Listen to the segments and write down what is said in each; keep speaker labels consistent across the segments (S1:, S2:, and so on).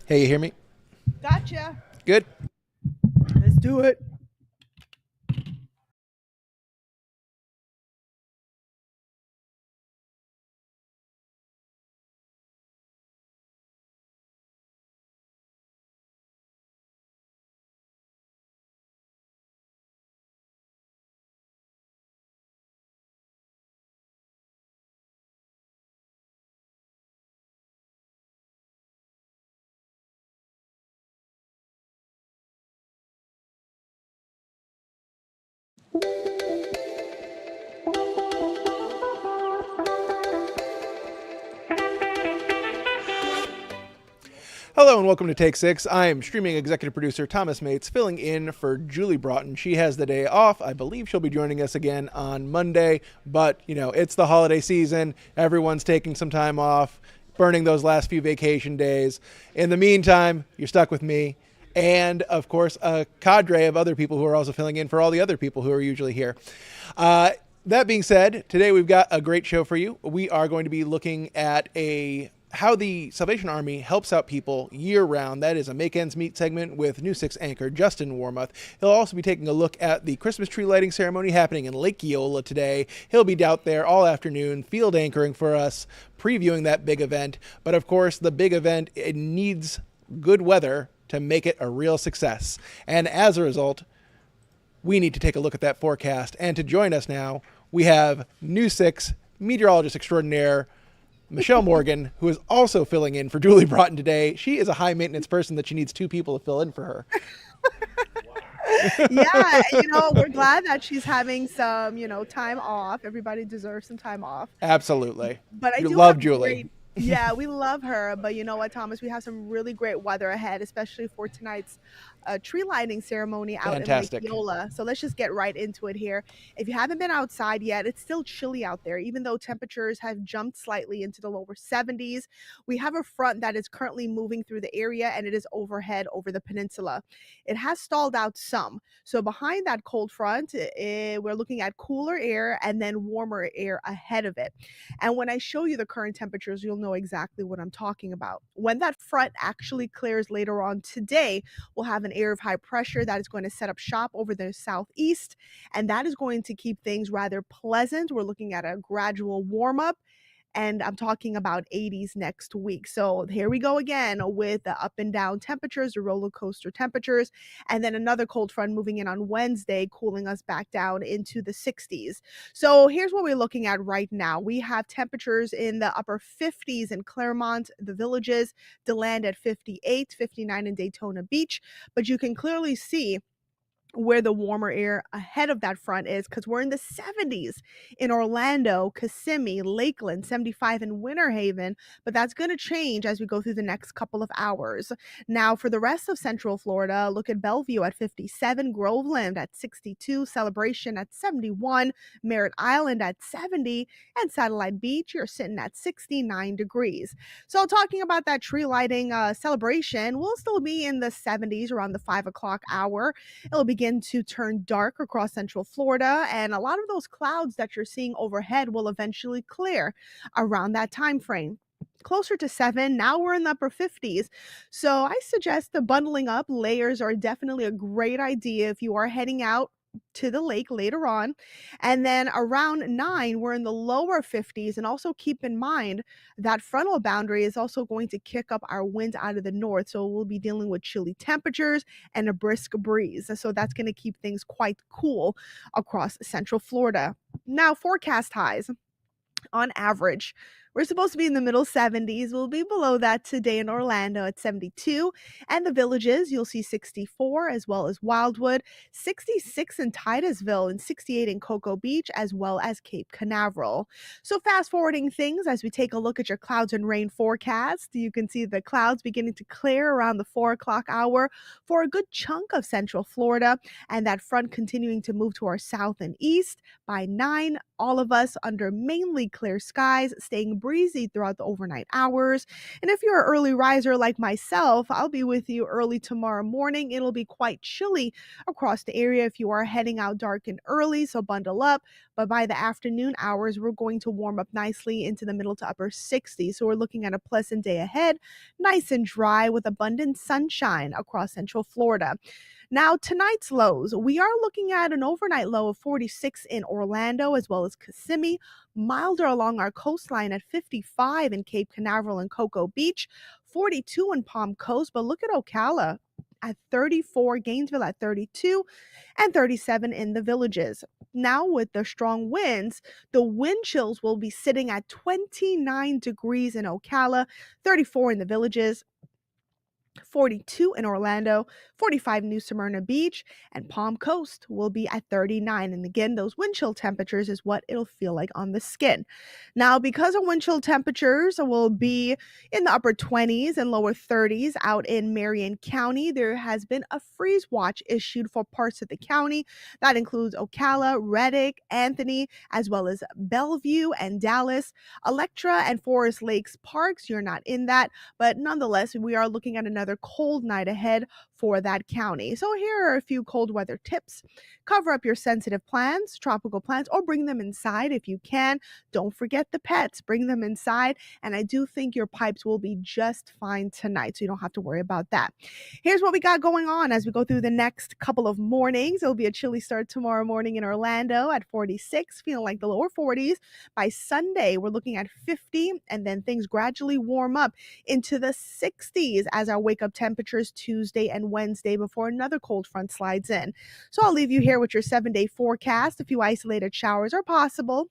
S1: Hey, you hear me?
S2: Gotcha.
S1: Good.
S2: Let's do it.
S1: Hello and welcome to Take Six. I am streaming executive producer Thomas Mates, filling in for Julie Broughton. She has the day off. I believe she'll be joining us again on Monday, but it's the holiday season. Everyone's taking some time off, burning those last few vacation days. In the meantime, you're stuck with me. And of course, a cadre of other people who are also filling in for all the other people who are usually here. That being said, today we've got a great show for you. We are going to be looking at how the Salvation Army helps out people year round. That is a Make Ends Meet segment with New Six anchor Justin Warmuth. He'll also be taking a look at the Christmas tree lighting ceremony happening in Lake Eola today. He'll be out there all afternoon, field anchoring for us, previewing that big event. But of course, the big event, it needs good weather to make it a real success. And as a result, we need to take a look at that forecast. And to join us now, we have New Six meteorologist extraordinaire, Michelle Morgan, who is also filling in for Julie Broughton today. She is a high maintenance person that she needs two people to fill in for her.
S2: Yeah, we're glad that she's having some, time off. Everybody deserves some time off.
S1: Absolutely.
S2: But I
S1: You
S2: do
S1: love
S2: have
S1: Julie.
S2: great, yeah, we love her. But you know what, Thomas? We have some really great weather ahead, especially for tonight's tree lighting ceremony out in Lake
S1: Fantastic.
S2: Eola. So let's just get right into it here. If you haven't been outside yet, it's still chilly out there, even though temperatures have jumped slightly into the lower 70s. We have a front that is currently moving through the area and it is overhead over the peninsula. It has stalled out some. So behind that cold front, we're looking at cooler air and then warmer air ahead of it. And when I show you the current temperatures, you'll know exactly what I'm talking about. When that front actually clears later on today, we'll have an area of high pressure that is going to set up shop over the southeast, and that is going to keep things rather pleasant. We're looking at a gradual warm up, and I'm talking about 80s next week. So here we go again with the up and down temperatures, the roller coaster temperatures, and then another cold front moving in on Wednesday, cooling us back down into the 60s. So here's what we're looking at right now. We have temperatures in the upper 50s in Claremont, the Villages, DeLand at 58, 59 in Daytona Beach, but you can clearly see where the warmer air ahead of that front is because we're in the 70s in Orlando, Kissimmee, Lakeland, 75 in Winter Haven, but that's going to change as we go through the next couple of hours. Now, for the rest of Central Florida, look at Bellevue at 57, Groveland at 62, Celebration at 71, Merritt Island at 70, and Satellite Beach, you're sitting at 69 degrees. So, talking about that tree lighting celebration, we'll still be in the 70s around the 5 o'clock hour. It'll begin to turn dark across Central Florida, and a lot of those clouds that you're seeing overhead will eventually clear around that time frame. Closer to 7, now we're in the upper 50s. So I suggest the bundling up layers are definitely a great idea if you are heading out to the lake later on. And then around 9, we're in the lower 50s. And also keep in mind that frontal boundary is also going to kick up our wind out of the north. So we'll be dealing with chilly temperatures and a brisk breeze. So that's going to keep things quite cool across Central Florida. Now, forecast highs on average. We're supposed to be in the middle 70s. We'll be below that today in Orlando at 72. And the Villages, you'll see 64, as well as Wildwood, 66 in Titusville, and 68 in Cocoa Beach, as well as Cape Canaveral. So, fast forwarding things as we take a look at your clouds and rain forecast, you can see the clouds beginning to clear around the 4 o'clock hour for a good chunk of Central Florida, and that front continuing to move to our south and east by 9 all of us under mainly clear skies, staying breezy throughout the overnight hours. And if you're an early riser like myself, I'll be with you early tomorrow morning. It'll be quite chilly across the area if you are heading out dark and early, so bundle up. But by the afternoon hours, we're going to warm up nicely into the middle to upper 60s. So we're looking at a pleasant day ahead, nice and dry with abundant sunshine across central Florida. Now, tonight's lows, we are looking at an overnight low of 46 in Orlando as well as Kissimmee, milder along our coastline at 55 in Cape Canaveral and Cocoa Beach, 42 in Palm Coast, but look at Ocala at 34, Gainesville at 32, and 37 in the villages. Now, with the strong winds, the wind chills will be sitting at 29 degrees in Ocala, 34 in the villages, 42 in Orlando, 45 New Smyrna Beach, and Palm Coast will be at 39. And again, those wind chill temperatures is what it'll feel like on the skin. Now, because of wind chill temperatures will be in the upper 20s and lower 30s out in Marion County, there has been a freeze watch issued for parts of the county. That includes Ocala, Reddick, Anthony, as well as Bellevue and Dallas, Electra, and Forest Lakes Parks. You're not in that, but nonetheless, we are looking at another cold night ahead for that county. So here are a few cold weather tips. Cover up your sensitive plants, tropical plants, or bring them inside if you can. Don't forget the pets, bring them inside. And I do think your pipes will be just fine tonight, so you don't have to worry about that. Here's what we got going on as we go through the next couple of mornings. It'll be a chilly start tomorrow morning in Orlando at 46, feeling like the lower 40s. By Sunday, we're looking at 50, and then things gradually warm up into the 60s as our wake up temperatures Tuesday and Wednesday before another cold front slides in. So I'll leave you here with your 7-day forecast. A few isolated showers are possible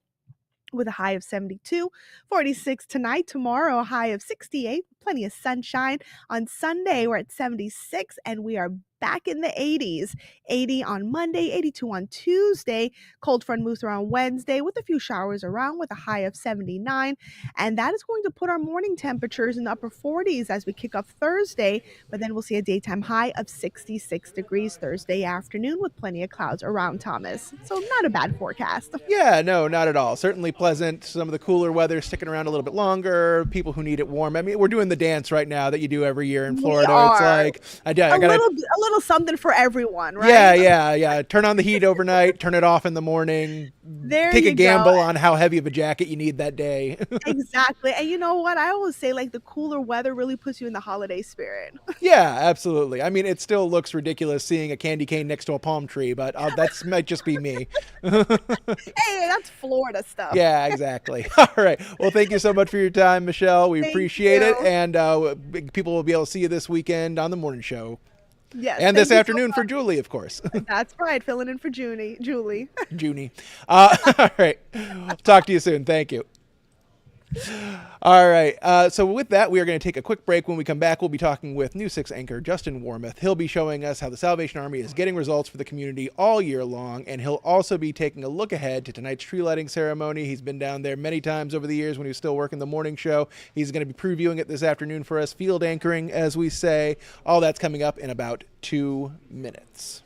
S2: with a high of 72, 46 tonight, tomorrow a high of 68, plenty of sunshine. On Sunday, we're at 76, and we are back in the 80s. 80 on Monday, 82 on Tuesday. Cold front moves around Wednesday with a few showers around with a high of 79. And that is going to put our morning temperatures in the upper 40s as we kick off Thursday. But then we'll see a daytime high of 66 degrees Thursday afternoon with plenty of clouds around, Thomas. So not a bad forecast.
S1: Yeah, no, not at all. Certainly pleasant. Some of the cooler weather sticking around a little bit longer. People who need it warm. I mean, we're doing the dance right now that you do every year in Florida. It's like I gotta
S2: a little something for everyone, right?
S1: Yeah. Turn on the heat overnight. Turn it off in the morning.
S2: There
S1: Take a
S2: you
S1: gamble
S2: go.
S1: on how heavy of a jacket you need that day.
S2: Exactly. And you know what? I always say like the cooler weather really puts you in the holiday spirit.
S1: Yeah, absolutely. I mean, it still looks ridiculous seeing a candy cane next to a palm tree, but that might just be me.
S2: Hey, that's Florida stuff.
S1: Yeah, exactly. All right. Well, thank you so much for your time, Michelle. We
S2: Thank
S1: appreciate it.
S2: you.
S1: And people will be able to see you this weekend on the morning show.
S2: Yes,
S1: And
S2: thank
S1: this
S2: you so
S1: afternoon for
S2: much.
S1: Julie, of course.
S2: That's right, filling in for Julie.
S1: Junie. All right. Talk to you soon. Thank you. All right. So with that, we are going to take a quick break. When we come back, we'll be talking with News 6 anchor Justin Warmoth. He'll be showing us how the Salvation Army is getting results for the community all year long, and he'll also be taking a look ahead to tonight's tree lighting ceremony. He's been down there many times over the years when he was still working the morning show. He's going to be previewing it this afternoon for us, field anchoring, as we say. All that's coming up in about 2 minutes.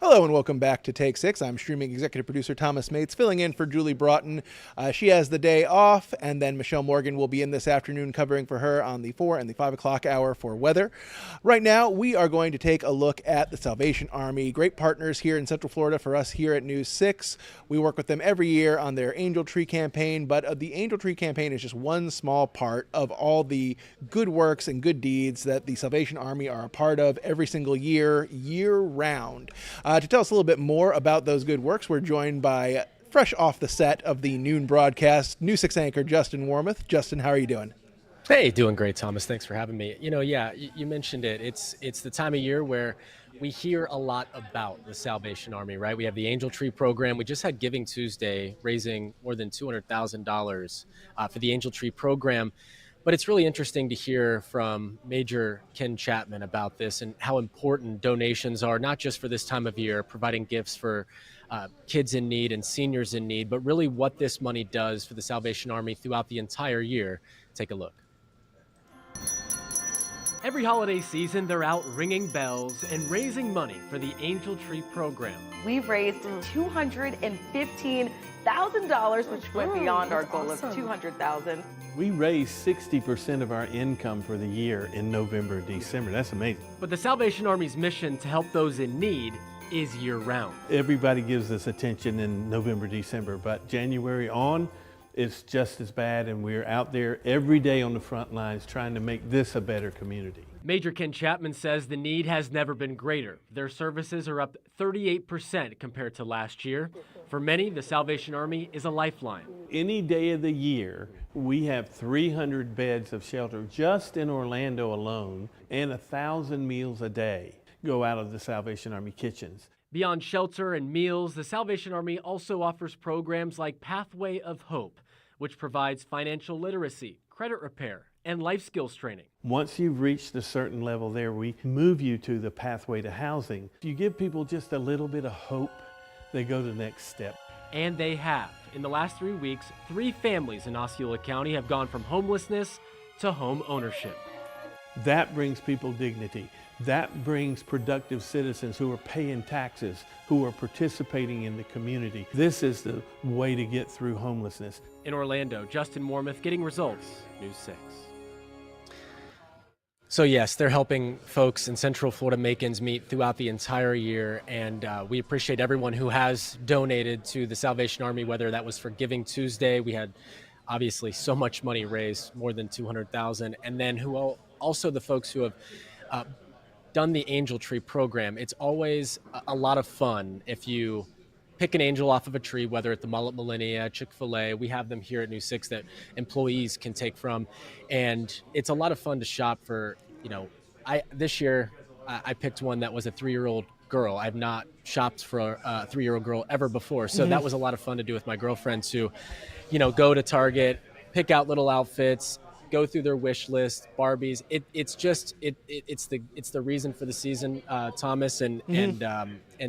S1: Hello and welcome back to Take Six. I'm streaming executive producer Thomas Mates, filling in for Julie Broughton. She has the day off, and then Michelle Morgan will be in this afternoon covering for her on the 4 and the 5 o'clock hour for weather. Right now, we are going to take a look at the Salvation Army. Great partners here in Central Florida for us here at News 6. We work with them every year on their Angel Tree campaign, but the Angel Tree campaign is just one small part of all the good works and good deeds that the Salvation Army are a part of every single year, year-round. To tell us a little bit more about those good works, we're joined by, fresh off the set of the noon broadcast, News 6 anchor Justin Warmoth. Justin, how are you doing?
S3: Hey, doing great, Thomas. Thanks for having me. You mentioned it. It's the time of year where we hear a lot about the Salvation Army, right? We have the Angel Tree program. We just had Giving Tuesday, raising more than $200,000 for the Angel Tree program. But it's really interesting to hear from Major Ken Chapman about this and how important donations are, not just for this time of year, providing gifts for kids in need and seniors in need, but really what this money does for the Salvation Army throughout the entire year. Take a look. Every holiday season, they're out ringing bells and raising money for the Angel Tree program.
S4: We've raised $215,000, which went beyond our goal of $200,000.
S5: We raise 60% of our income for the year in November, December. That's amazing.
S3: But the Salvation Army's mission to help those in need is year-round.
S5: Everybody gives us attention in November, December, but January on, it's just as bad, and we're out there every day on the front lines trying to make this a better community.
S3: Major Ken Chapman says the need has never been greater. Their services are up 38% compared to last year. For many, the Salvation Army is a lifeline.
S5: Any day of the year, we have 300 beds of shelter just in Orlando alone, and 1,000 meals a day go out of the Salvation Army kitchens.
S3: Beyond shelter and meals, the Salvation Army also offers programs like Pathway of Hope, which provides financial literacy, credit repair, and life skills training.
S5: Once you've reached a certain level there, we move you to the pathway to housing. If you give people just a little bit of hope, they go to the next step.
S3: And they have. In the last 3 weeks, 3 families in Osceola County have gone from homelessness to home ownership.
S5: That brings people dignity. That brings productive citizens who are paying taxes, who are participating in the community. This is the way to get through homelessness.
S3: In Orlando, Justin Warmoth, getting results, News 6. So yes, they're helping folks in Central Florida make ends meet throughout the entire year, and we appreciate everyone who has donated to the Salvation Army, whether that was for Giving Tuesday. We had obviously so much money raised, more than $200,000, and then also the folks who have done the Angel Tree program. It's always a lot of fun if you pick an angel off of a tree, whether at the Mullet Millennia, Chick-fil-A. We have them here at News 6 that employees can take from. And it's a lot of fun to shop for, this year I picked one that was a 3-year-old girl. I've not shopped for a 3-year-old girl ever before. So that was a lot of fun to do with my girlfriend to, go to Target, pick out little outfits, go through their wish list, Barbies. It's the reason for the season, Thomas, and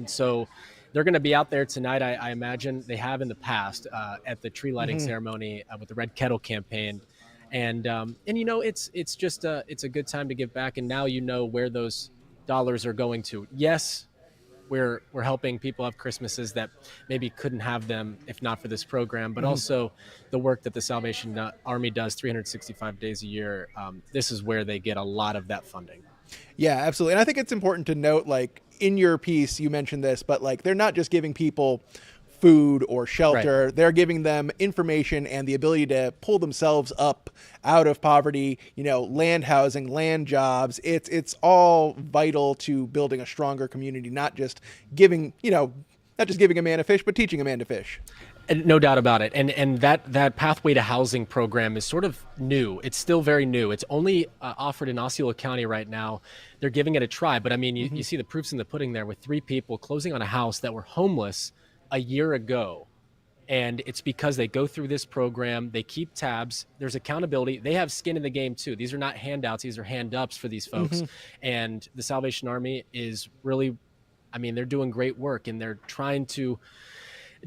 S3: so they're going to be out there tonight. I imagine they have in the past at the tree lighting ceremony with the Red Kettle campaign, and it's just it's a good time to give back. And now you know where those dollars are going to. Yes, we're helping people have Christmases that maybe couldn't have them if not for this program, but also the work that the Salvation Army does 365 days a year. This is where they get a lot of that funding.
S1: Yeah, absolutely. And I think it's important to note, in your piece, you mentioned this, but they're not just giving people food or shelter. Right. They're giving them information and the ability to pull themselves up out of poverty, land housing, land jobs. It's all vital to building a stronger community, not just giving a man a fish, but teaching a man to fish.
S3: And no doubt about it. And that Pathway to Housing program is sort of new. It's still very new. It's only offered in Osceola County right now. They're giving it a try. But I mean, you see the proofs in the pudding there with 3 people closing on a house that were homeless a year ago. And it's because they go through this program. They keep tabs. There's accountability. They have skin in the game, too. These are not handouts. These are hand-ups for these folks. And the Salvation Army is really, they're doing great work. And they're trying to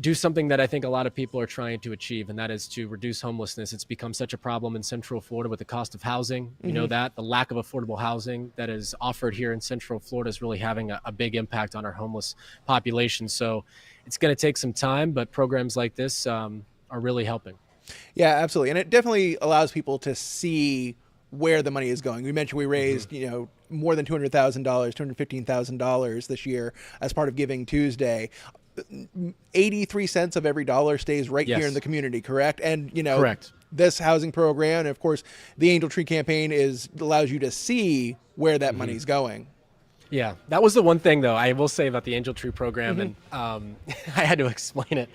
S3: do something that I think a lot of people are trying to achieve, and that is to reduce homelessness. It's become such a problem in Central Florida with the cost of housing. You know that the lack of affordable housing that is offered here in Central Florida is really having a big impact on our homeless population. So it's going to take some time, but programs like this are really helping.
S1: Yeah, absolutely. And it definitely allows people to see where the money is going. We mentioned we raised, more than $200,000, $215,000 this year as part of Giving Tuesday. 83 cents of every dollar stays right here in the community, correct? And,
S3: Correct.
S1: This housing program, and of course, the Angel Tree campaign allows you to see where that money's going.
S3: Yeah, that was the one thing, though, I will say about the Angel Tree program, and I had to explain it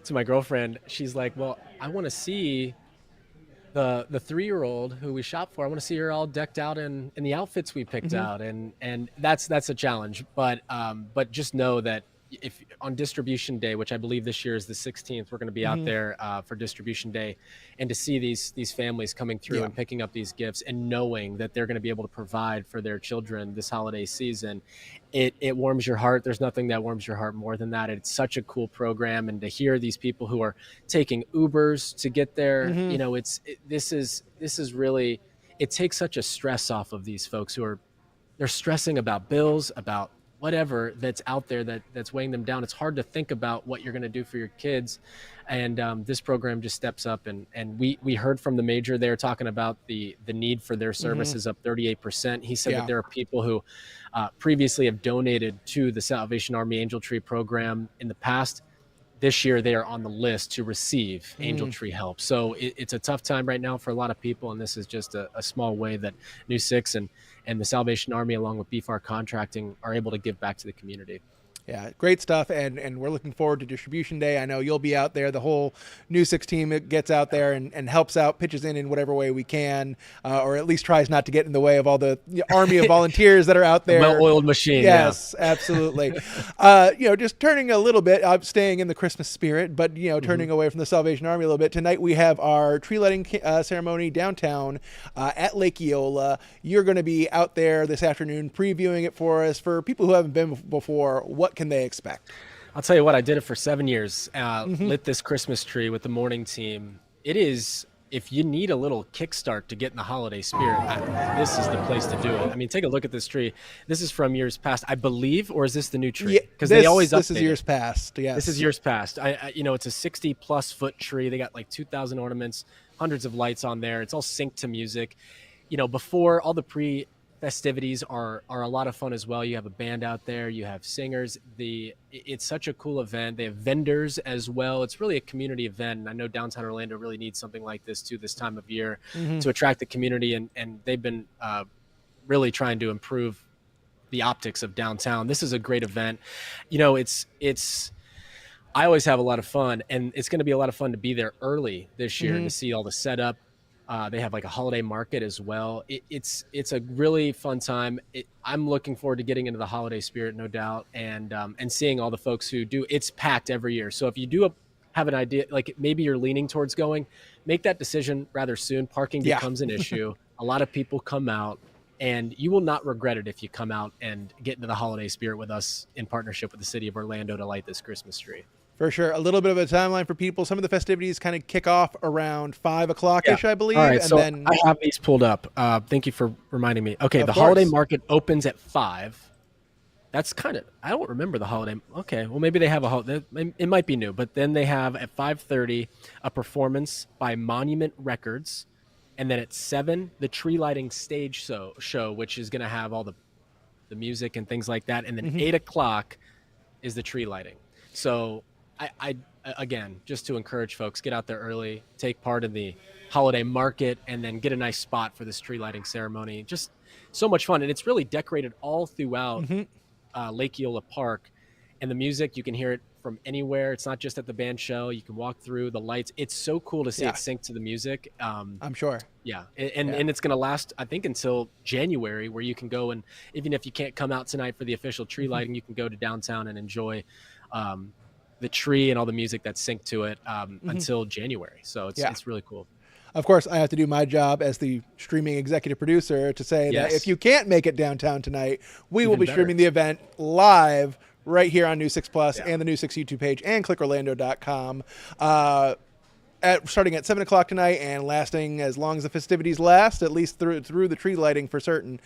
S3: to my girlfriend. She's like, well, I want to see the 3-year-old who we shop for. I want to see her all decked out in the outfits we picked out, and that's a challenge. But just know that if on distribution day, which I believe this year is the 16th, we're going to be out there for distribution day, and to see these families coming through and picking up these gifts and knowing that they're going to be able to provide for their children this holiday season, it warms your heart. There's nothing that warms your heart more than that. It's such a cool program, and to hear these people who are taking Ubers to get there, this is really, it takes such a stress off of these folks they're stressing about bills, about whatever that's out there that's weighing them down. It's hard to think about what you're going to do for your kids. And this program just steps up. And we heard from the major there talking about the need for their services up 38%. He said that there are people who previously have donated to the Salvation Army Angel Tree program in the past. This year, they are on the list to receive Angel Tree help. So it's a tough time right now for a lot of people, and this is just a small way that New Six and the Salvation Army, along with BFAR Contracting, are able to give back to the community.
S1: Yeah, great stuff, and we're looking forward to distribution day. I know you'll be out there. The whole New Six team gets out there and helps out, pitches in whatever way we can, or at least tries not to get in the way of all the army of volunteers that are out there.
S3: Well-oiled machine.
S1: Yes, absolutely. Just turning a little bit, I'm staying in the Christmas spirit, but turning away from the Salvation Army a little bit. Tonight we have our tree lighting ceremony downtown at Lake Eola. You're going to be out there this afternoon previewing it for us. For people who haven't been before, what can they expect?
S3: I'll tell you what, I did it for 7 years. Lit this Christmas tree with the morning team. It is, if you need a little kickstart to get in the holiday spirit, this is the place to do it. I mean, take a look at this tree. This is from years past, I believe, or is this the new tree? Because they always update
S1: this is years past. Yes,
S3: this is years past. It's a 60+ foot tree. They got like 2,000 ornaments, hundreds of lights on there. It's all synced to music. Before all the festivities are a lot of fun as well. You have a band out there, you have singers. It's such a cool event. They have vendors as well. It's really a community event, and I know downtown Orlando really needs something like this too this time of year to attract the community, and they've been really trying to improve the optics of downtown. This is a great event. I always have a lot of fun, and it's going to be a lot of fun to be there early this year to see all the setup. They have like a holiday market as well. It's a really fun time. I'm looking forward to getting into the holiday spirit, no doubt, and seeing all the folks who do. It's packed every year. So if you do have an idea, like maybe you're leaning towards going, make that decision rather soon. Parking becomes an issue. A lot of people come out, and you will not regret it if you come out and get into the holiday spirit with us in partnership with the city of Orlando to light this Christmas tree.
S1: For sure. A little bit of a timeline for people. Some of the festivities kind of kick off around 5 o'clock-ish, I believe.
S3: All right,
S1: and
S3: so
S1: then
S3: I have these pulled up. Thank you for reminding me. Okay, the
S1: course.
S3: holiday market opens at 5. That's kind of, I don't remember the holiday. Okay, well, maybe they have a holiday. It might be new, but then they have at 5:30 a performance by Monument Records. And then at 7, the tree lighting stage show, which is going to have all the music and things like that. And then 8 o'clock is the tree lighting. So I again, just to encourage folks, get out there early, take part in the holiday market, and then get a nice spot for this tree lighting ceremony. Just so much fun. And it's really decorated all throughout Lake Eola Park. And the music, you can hear it from anywhere. It's not just at the band shell. You can walk through the lights. It's so cool to see it sync to the music.
S1: I'm sure.
S3: Yeah. And it's going to last, I think, until January, where you can go, and even if you can't come out tonight for the official tree lighting, you can go to downtown and enjoy the tree and all the music that's synced to it until January. So it's really cool.
S1: Of course, I have to do my job as the streaming executive producer to say that if you can't make it downtown tonight, we will be streaming the event live right here on News 6 Plus and the News 6 YouTube page and clickorlando.com. Starting at 7 o'clock tonight and lasting as long as the festivities last, at least through the tree lighting for certain.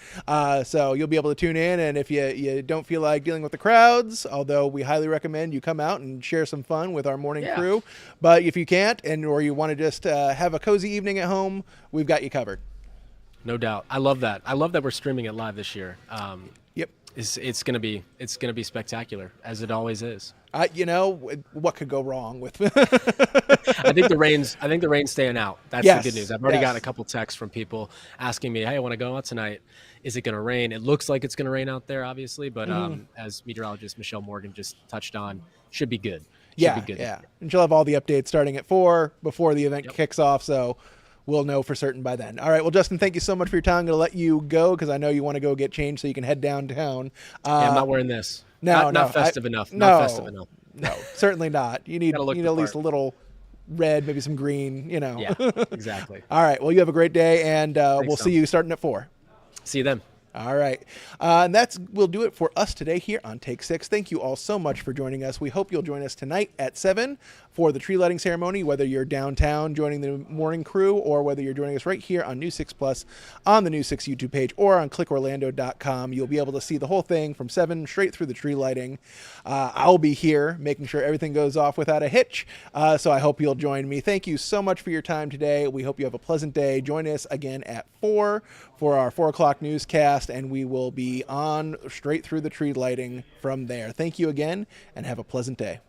S1: So you'll be able to tune in, and if you don't feel like dealing with the crowds, although we highly recommend you come out and share some fun with our morning crew. But if you can't, or you want to just have a cozy evening at home, we've got you covered.
S3: No doubt. I love that. I love that we're streaming it live this year.
S1: Yep.
S3: It's gonna be spectacular, as it always is.
S1: What could go wrong with?
S3: I think the rain's staying out. That's the good news. I've already gotten a couple texts from people asking me, "Hey, I want to go out tonight. Is it going to rain?" It looks like it's going to rain out there, obviously, but as meteorologist Michelle Morgan just touched on, should be good. Should be good.
S1: And she'll have all the updates starting at 4 before the event kicks off. So we'll know for certain by then. All right. Well, Justin, thank you so much for your time. I'm going to let you go because I know you want to go get changed so you can head downtown.
S3: I'm not wearing this. Not festive enough.
S1: No,
S3: not festive enough.
S1: No, certainly not. You need at least a little red, maybe some green,
S3: Yeah, exactly.
S1: All right. Well, you have a great day, and we'll see you starting at 4.
S3: See you then.
S1: All right. And we'll do it for us today here on Take 6. Thank you all so much for joining us. We hope you'll join us tonight at 7 for the tree lighting ceremony, whether you're downtown joining the morning crew or whether you're joining us right here on News 6 Plus on the News 6 YouTube page or on clickorlando.com. You'll be able to see the whole thing from 7 straight through the tree lighting. I'll be here making sure everything goes off without a hitch. So I hope you'll join me. Thank you so much for your time today. We hope you have a pleasant day. Join us again at 4 for our 4 o'clock newscast, and we will be on straight through the tree lighting from there. Thank you again, and have a pleasant day.